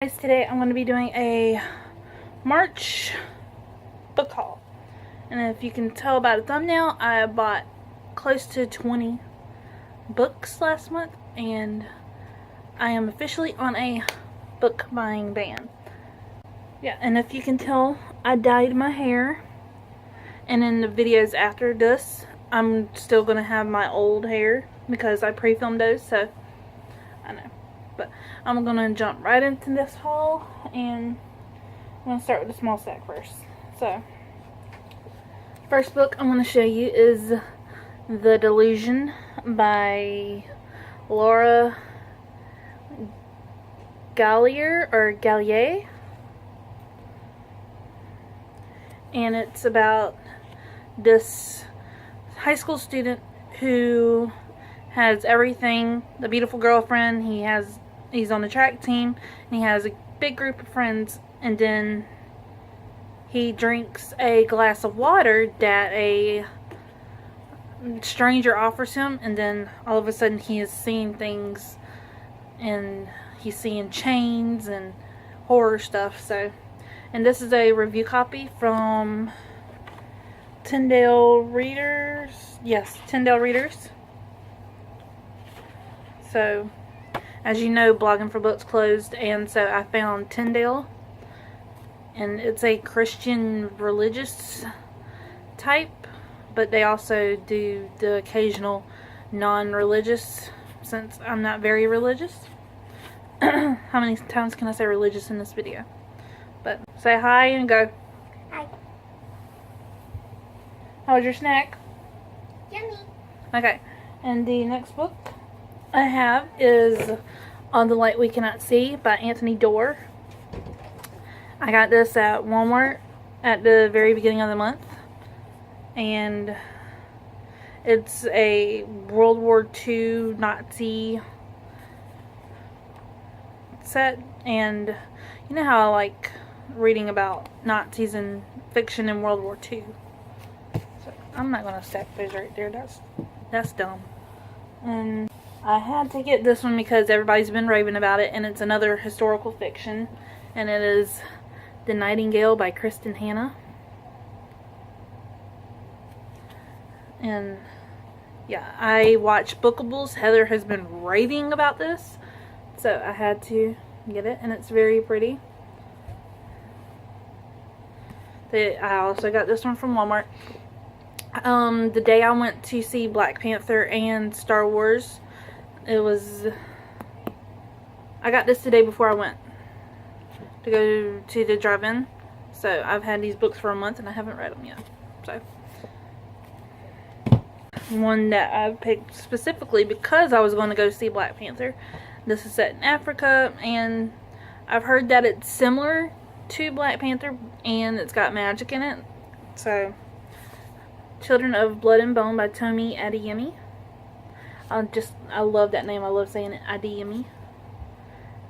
Guys, today I'm going to be doing a March book haul, and if you can tell by the thumbnail, I bought close to 20 books last month, and I am officially on a book buying ban. Yeah, and if you can tell, I dyed my hair, and in the videos after this I'm still going to have my old hair because I pre-filmed those, so I know. But I'm going to jump right into this haul, and I'm going to start with the small stack first. So, first book I'm going to show you is The Delusion by Laura Gallier. And it's about this high school student who has everything, the beautiful girlfriend, he's on the track team, and he has a big group of friends, and then he drinks a glass of water that a stranger offers him, and then all of a sudden he is seeing things, and he's seeing chains and horror stuff. So, and this is a review copy from Tyndale Readers. Yes, Tyndale Readers. So, as you know, Blogging for Books closed, and so I found Tyndale, and it's a Christian religious type, but they also do the occasional non-religious, since I'm not very religious. How many times can I say religious in this video? But say hi and go. Hi. How was your snack? Yummy. Okay, and the next book I have is On the Light We Cannot See by Anthony Doerr. I got this at Walmart at the very beginning of the month, and it's a World War II Nazi set, and you know how I like reading about Nazis and fiction in World War II. So I'm not gonna stack those right there. That's dumb. And I had to get this one because everybody's been raving about it, and it's another historical fiction, and it is The Nightingale by Kristen Hanna. And yeah, I watch Bookables. Heather has been raving about this, so I had to get it, and it's very pretty. I also got this one from Walmart. The day I went to see Black Panther and Star Wars, I got this the day before I went to go to the drive-in. So I've had these books for a month and I haven't read them yet. So, one that I picked specifically because I was going to go see Black Panther. This is set in Africa, and I've heard that it's similar to Black Panther and it's got magic in it. So, Children of Blood and Bone by Tomi Adeyemi. I love that name. I love saying it, Adeyemi.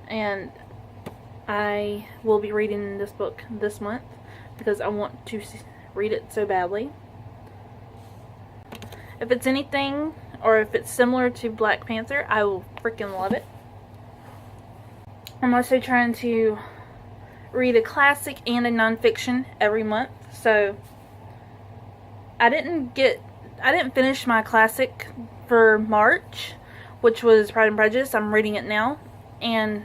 And I will be reading this book this month because I want to read it so badly. If it's anything, or if it's similar to Black Panther, I will freaking love it. I'm also trying to read a classic and a nonfiction every month. So I didn't finish my classic for March, which was Pride and Prejudice. I'm reading it now, and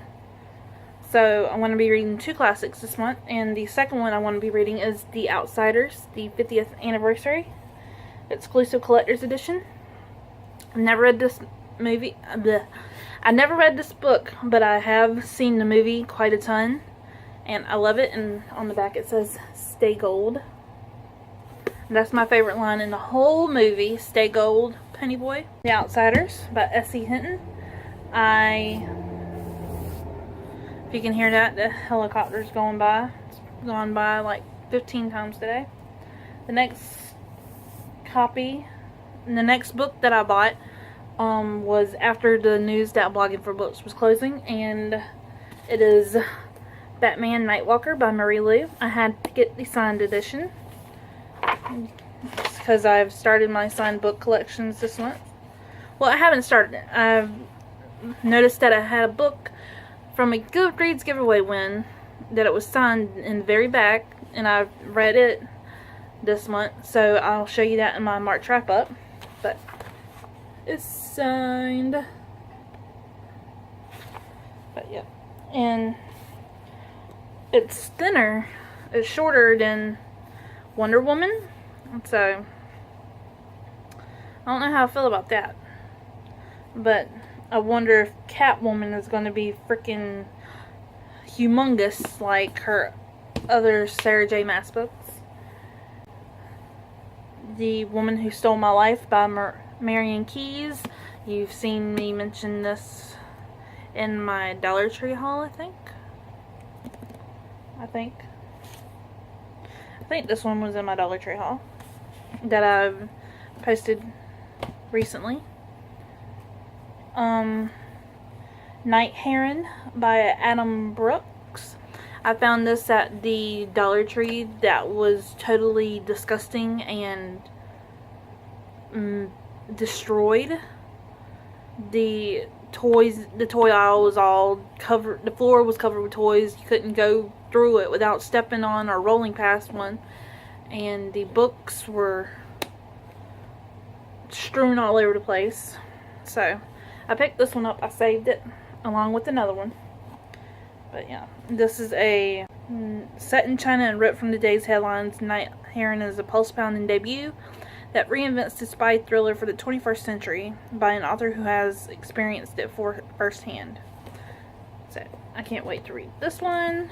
so I'm going to be reading two classics this month, and the second one I want to be reading is The Outsiders, the 50th anniversary exclusive collector's edition. I've never read this movie. I never read this book, but I have seen the movie quite a ton, and I love it. And on the back it says "Stay Gold." And that's my favorite line in the whole movie. "Stay gold, Penny Boy." The Outsiders by S.E. Hinton. If you can hear that, the helicopter's going by. It's gone by like 15 times today. The next book that I bought was after the news that Blogging for Books was closing, and it is Batman Nightwalker by Marie Lu. I had to get the signed edition because I've started my signed book collections this month. Well, I haven't started it. I've noticed that I had a book from a Goodreads giveaway win that it was signed in the very back, and I've read it this month, so I'll show you that in my March wrap up. But it's signed. But yeah, and it's thinner, it's shorter than Wonder Woman, so I don't know how I feel about that. But I wonder if Catwoman is going to be freaking humongous like her other Sarah J. Maas books. The Woman Who Stole My Life by Marion Keyes. You've seen me mention this in my Dollar Tree haul, I think. I think this one was in my Dollar Tree haul that I've posted recently. Night Heron by Adam Brooks. I found this at the Dollar Tree that was totally disgusting and destroyed. The toy aisle was all covered, the floor was covered with toys. You couldn't go through it without stepping on or rolling past one. And the books were strewn all over the place. So I picked this one up. I saved it along with another one. But yeah, this is a set in China and ripped from the day's headlines. Night Heron is a pulse-pounding debut that reinvents the spy thriller for the 21st century by an author who has experienced it firsthand. So I can't wait to read this one.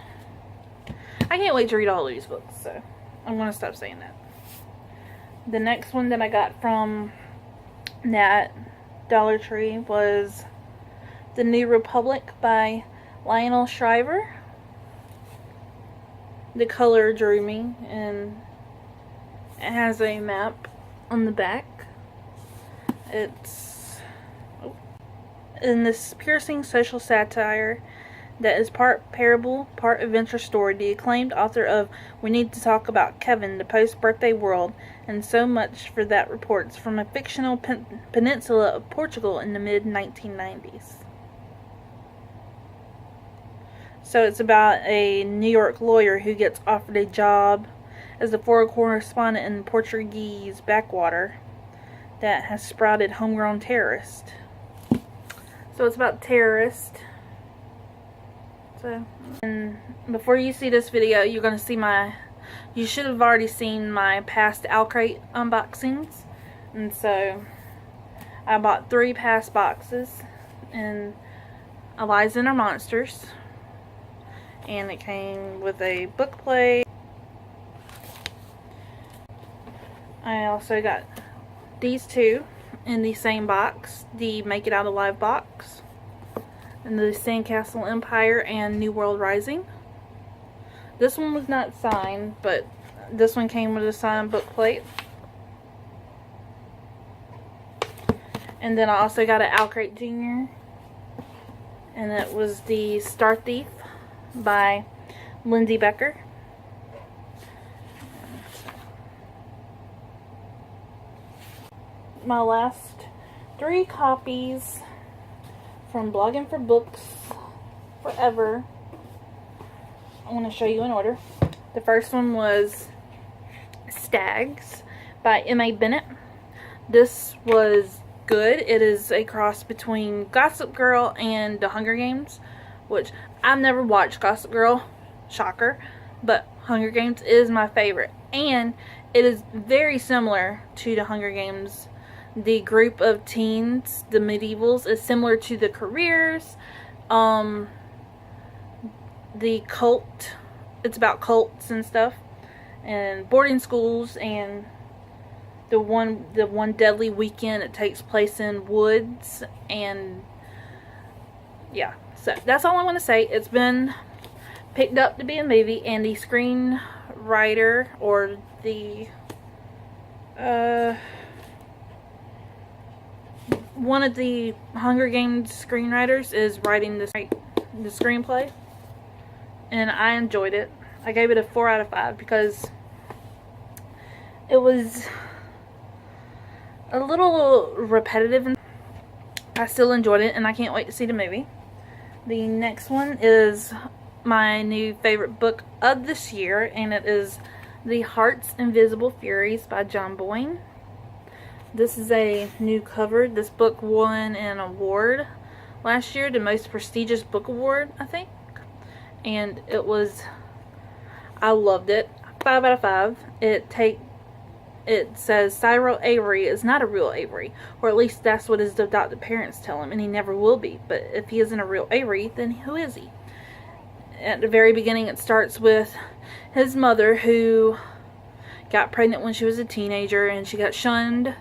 I can't wait to read all of these books, so I'm going to stop saying that. The next one that I got from that Dollar Tree was The New Republic by Lionel Shriver. The color drew me, and it has a map on the back. It's in this piercing social satire that is part parable, part adventure story. The acclaimed author of We Need to Talk About Kevin, the Post-Birthday World, and so much for that reports from a fictional peninsula of Portugal in the mid-1990s. So it's about a New York lawyer who gets offered a job as a foreign correspondent in Portuguese backwater that has sprouted homegrown terrorists. So it's about terrorists. So, and before you see this video, you're going to see you should have already seen my past Owlcrate unboxings. And so I bought 3 past boxes, and Eliza and Her Monsters. And it came with a book plate. I also got these 2 in the same box, the Make It Out Alive box, and the Sandcastle Empire and New World Rising. This one was not signed, but this one came with a signed book plate. And then I also got an Owlcrate Jr. And it was the Star Thief by Lindsay Becker. My last 3 copies from Blogging for Books Forever, I want to show you in order. The first one was Staggs by M.A. Bennett. This was good. It is a cross between Gossip Girl and The Hunger Games, which I've never watched Gossip Girl, shocker, but Hunger Games is my favorite. And it is very similar to The Hunger Games. The group of teens, the medievals, is similar to the careers. The cult, it's about cults and stuff, and boarding schools, and the one deadly weekend, it takes place in woods. And yeah, so that's all I want to say. It's been picked up to be a movie, and the screenwriter, or the one of the Hunger Games screenwriters is writing the screenplay, and I enjoyed it. I gave it a 4 out of 5 because it was a little repetitive. I still enjoyed it, and I can't wait to see the movie. The next one is my new favorite book of this year, and it is The Heart's Invisible Furies by John Boyne. This is a new cover. This book won an award last year, the most prestigious book award, I think. And I loved it. 5 out of 5. It says Cyril Avery is not a real Avery, or at least that's what his adopted parents tell him, and he never will be. But if he isn't a real Avery, then who is he? At the very beginning, it starts with his mother, who got pregnant when she was a teenager, and she got shunned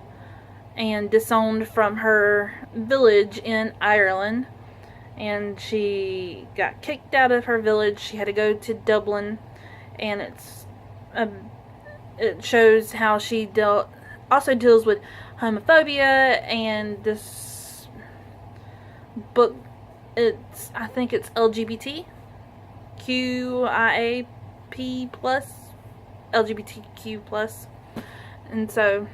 and disowned from her village in Ireland, and she got kicked out of her village. She had to go to Dublin, and it shows how she also deals with homophobia. And this book, I think it's LGBTQIA+, LGBTQ+, and so,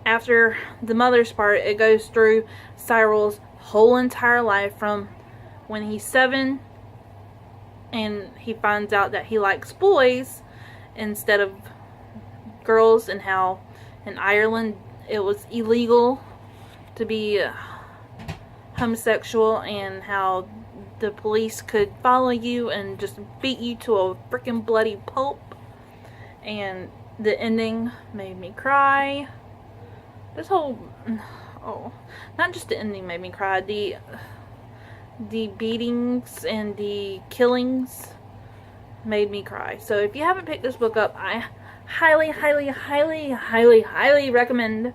after the mother's part, it goes through Cyril's whole entire life from when he's 7 and he finds out that he likes boys instead of girls, and how in Ireland it was illegal to be homosexual, and how the police could follow you and just beat you to a freaking bloody pulp. And the ending made me cry. This whole, not just the ending made me cry, the beatings and the killings made me cry. So if you haven't picked this book up, I highly, highly, highly, highly, highly recommend.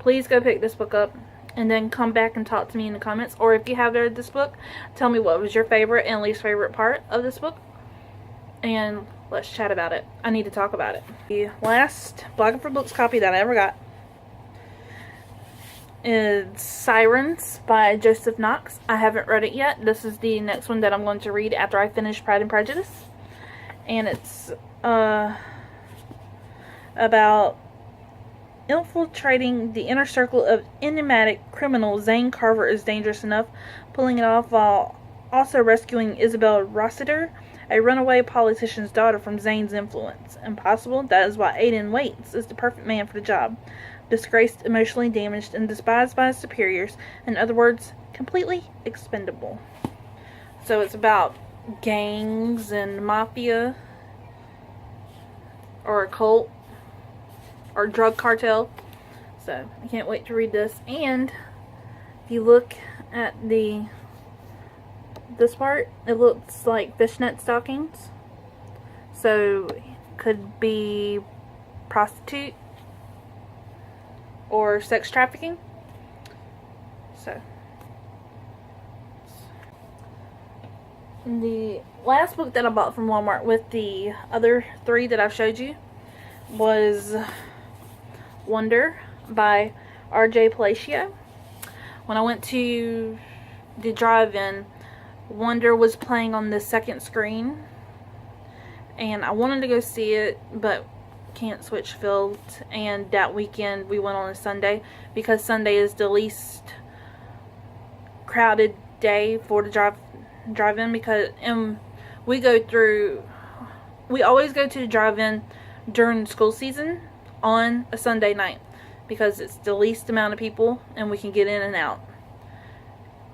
Please go pick this book up, and then come back and talk to me in the comments. Or if you have read this book, tell me what was your favorite and least favorite part of this book, and let's chat about it. I need to talk about it. The last Blogging for Books copy that I ever got is Sirens by Joseph Knox. I haven't read it yet. This is the next one that I'm going to read after I finish Pride and Prejudice. And it's about infiltrating the inner circle of enigmatic criminal Zane Carver is dangerous enough, pulling it off while also rescuing Isabel Rossiter, a runaway politician's daughter, from Zane's influence. Impossible? That is why Aidan Waits is the perfect man for the job. Disgraced, emotionally damaged, and despised by his superiors. In other words, completely expendable. So it's about gangs and mafia, or a cult, or drug cartel. So I can't wait to read this. And if you look at this part, it looks like fishnet stockings. So could be prostitute or sex trafficking. So the last book that I bought from Walmart with the other 3 that I've showed you was Wonder by R.J. Palacio. When I went to the drive-in, Wonder was playing on the second screen, and I wanted to go see it, but can't switch fields. And that weekend we went on a Sunday, because Sunday is the least crowded day for the drive-in, because we always go to the drive-in during school season on a Sunday night, because it's the least amount of people and we can get in and out.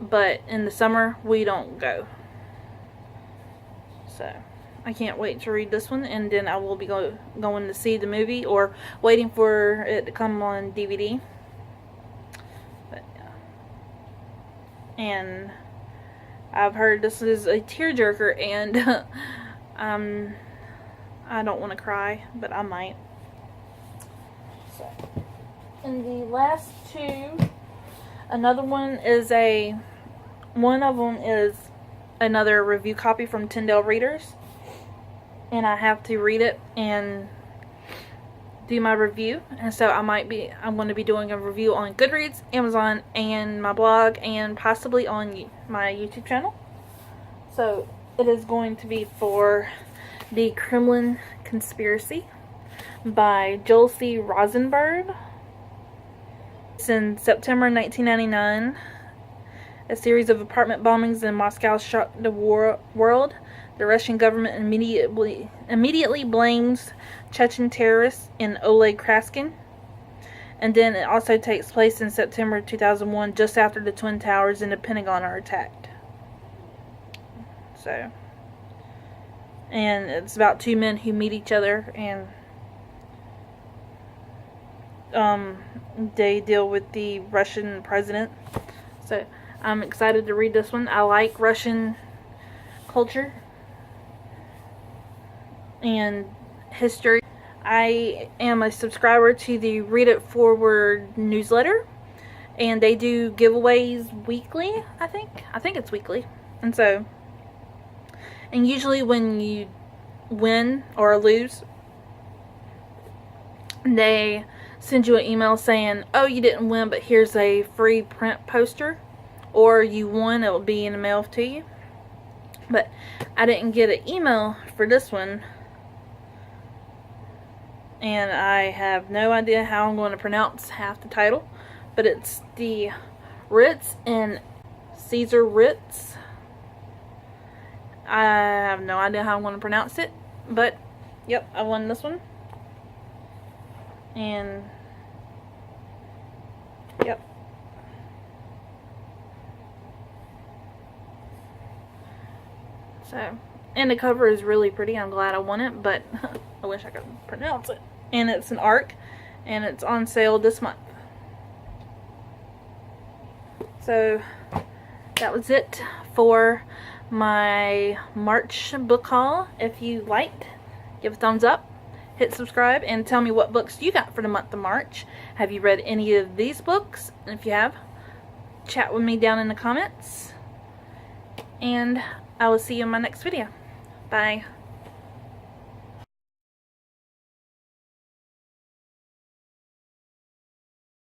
But in the summer we don't go. So I can't wait to read this one, and then I will be going to see the movie, or waiting for it to come on DVD. But yeah. And I've heard this is a tearjerker, and I don't want to cry, but I might. So, and the last 2, one of them is another review copy from Tyndale Readers, and I have to read it and do my review. And so I'm going to be doing a review on Goodreads, Amazon, and my blog, and possibly on my YouTube channel. So it is going to be for The Kremlin Conspiracy by Joel C. Rosenberg. It's in September 1999. A series of apartment bombings in Moscow shocked the world. The Russian government immediately blames Chechen terrorists in Oleg Kraskin. And then it also takes place in September 2001, just after the Twin Towers and the Pentagon are attacked. So, and it's about two men who meet each other, and they deal with the Russian president. So, I'm excited to read this one. I like Russian culture and history. I am a subscriber to the Read It Forward newsletter, and they do giveaways weekly, I think it's weekly. And so, and usually when you win or lose, they send you an email saying, oh, you didn't win, but here's a free print poster, or you won, it will be in the mail to you. But I didn't get an email for this one, and I have no idea how I'm going to pronounce half the title, but it's the Ritz and Caesar Ritz. I have no idea how I'm going to pronounce it, but yep, I won this one. And yep. So, and the cover is really pretty. I'm glad I won it, but I wish I could pronounce it. And it's an ARC, and it's on sale this month. So, that was it for my March book haul. If you liked, give a thumbs up, hit subscribe, and tell me what books you got for the month of March. Have you read any of these books? And if you have, chat with me down in the comments. And I will see you in my next video. Bye.